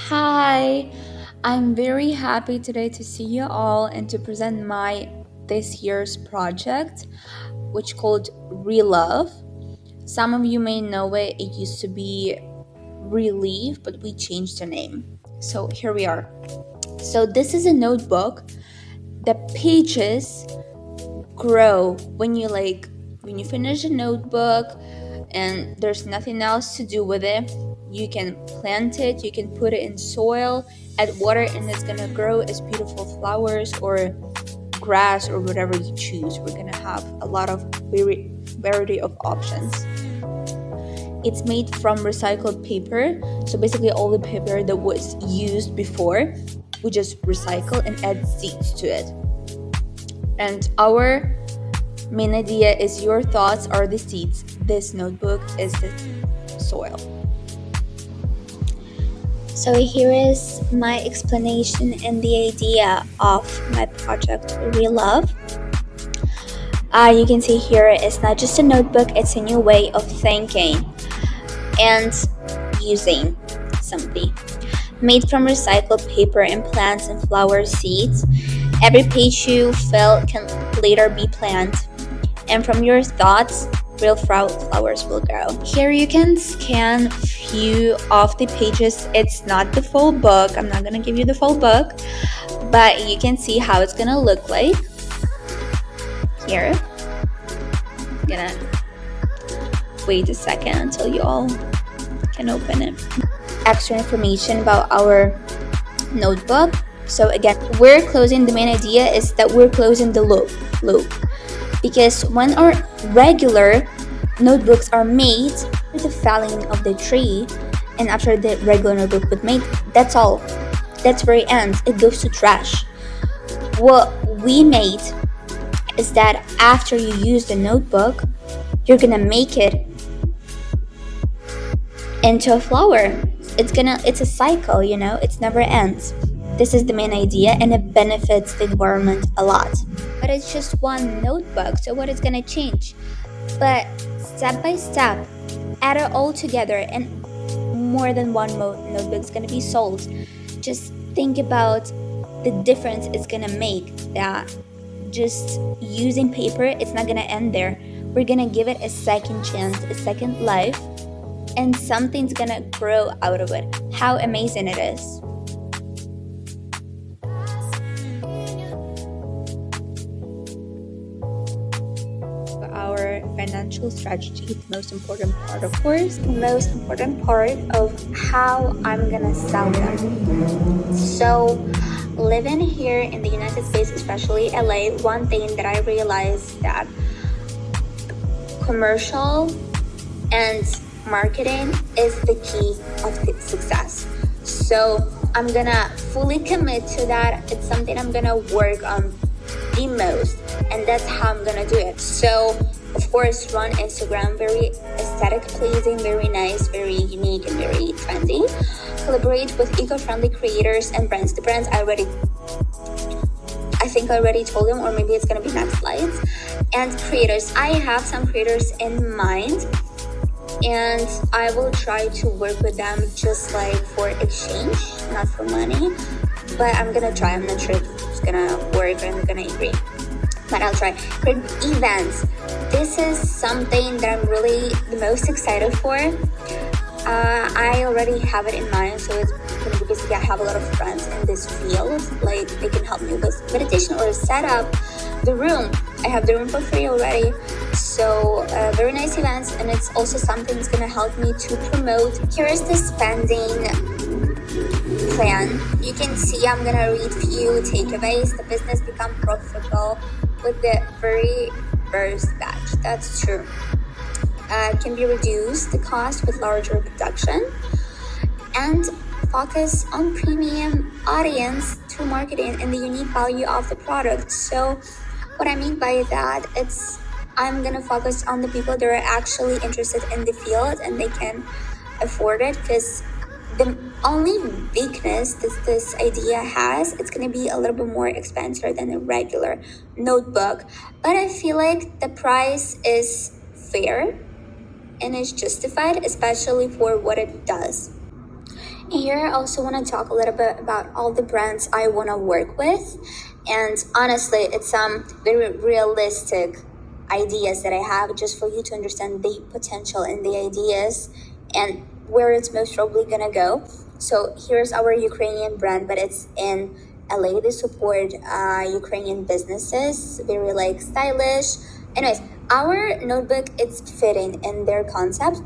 Hi, I'm very happy today to see you all and to present my this year's project, which called Relove. Some of you may know it. It used to be Relieve, but we changed the name. So here we are. So this is a notebook. The pages grow when you finish a notebook and there's nothing else to do with it. You can plant it, you can put it in soil, add water, and it's gonna grow as beautiful flowers or grass or whatever you choose. We're gonna have a lot of variety of options. It's made from recycled paper, so basically all the paper that was used before, we just recycle and add seeds to it. And our main idea is your thoughts are the seeds. This notebook is the soil. So here is my explanation and the idea of my project Relove. You can see here it's not just a notebook, it's a new way of thinking and using something. Made from recycled paper and plants and flower seeds, every page you fill can later be planted, and from your thoughts, real flowers will grow. Here you can scan few of the pages. It's not the full book. I'm not gonna give you the full book, but you can see how it's gonna look like. Here, I'm gonna wait a second until you all can open it. Extra information about our notebook. So again, we're closing, the main idea is that we're closing the loop. Because when our regular notebooks are made, the felling of the tree, and after the regular notebook was made, that's all. That's where it ends. It goes to trash. What we made is that after you use the notebook, you're gonna make it into a flower. It's a cycle, it never ends. This is the main idea, and it benefits the environment a lot. But it's just one notebook, so what is gonna change? But step by step, add it all together, and more than one notebook is gonna be sold. Just think about the difference it's gonna make. That just using paper, it's not gonna end there. We're gonna give it a second chance, a second life, and something's gonna grow out of it. How amazing it is. Our financial strategy, the most important part, of course, the most important part of how I'm gonna sell them. So living here in the United States, especially LA, one thing that I realized that commercial and marketing is the key of the success. So I'm gonna fully commit to that. It's something I'm gonna work on the most, and that's how I'm gonna do it. So of course, run Instagram, very aesthetic pleasing, very nice, very unique, and very trendy. Collaborate with eco-friendly creators and brands. The brands I think I already told them, or maybe it's gonna be next slides. And creators, I have some creators in mind, and I will try to work with them just like for exchange, not for money. But I'm gonna try. I'm not sure if it's gonna work or I'm gonna agree, but I'll try. For events, this is something that I'm really the most excited for. I already have it in mind, so it's gonna be basically I have a lot of friends in this field, like they can help me with meditation or set up the room. I have the room for free already, so very nice events, and it's also something that's gonna help me to promote. Here's the spending plan. You can see I'm gonna read few takeaways. The business become profitable with the very first batch. That's true. Can be reduced the cost with larger production, and focus on premium audience through marketing and the unique value of the product. So what I mean by that, it's I'm gonna focus on the people that are actually interested in the field and they can afford it, because the only weakness that this idea has, it's going to be a little bit more expensive than a regular notebook, but I feel like the price is fair and is justified, especially for what it does. Here, I also want to talk a little bit about all the brands I want to work with. And honestly, it's some very realistic ideas that I have just for you to understand the potential in the ideas and where it's most probably going to go. So here's our Ukrainian brand, but it's in LA. They support Ukrainian businesses, very like stylish. Anyways, our notebook it's fitting in their concept,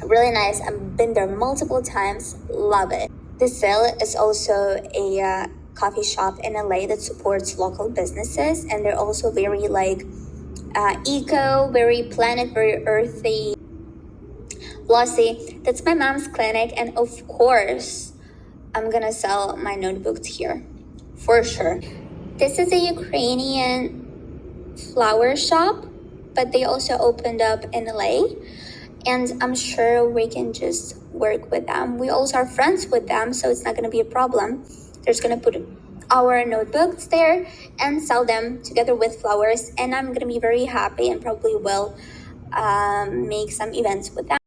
really nice. I've been there multiple times, love it. The Cell is also a coffee shop in LA that supports local businesses, and they're also very like eco, very planet, very earthy. Glossy, that's my mom's clinic, and of course I'm gonna sell my notebooks here for sure. This is a Ukrainian flower shop, but they also opened up in LA, and I'm sure we can just work with them. We also are friends with them, so it's not going to be a problem. They're just going to put our notebooks there and sell them together with flowers, and I'm going to be very happy and probably will make some events with them.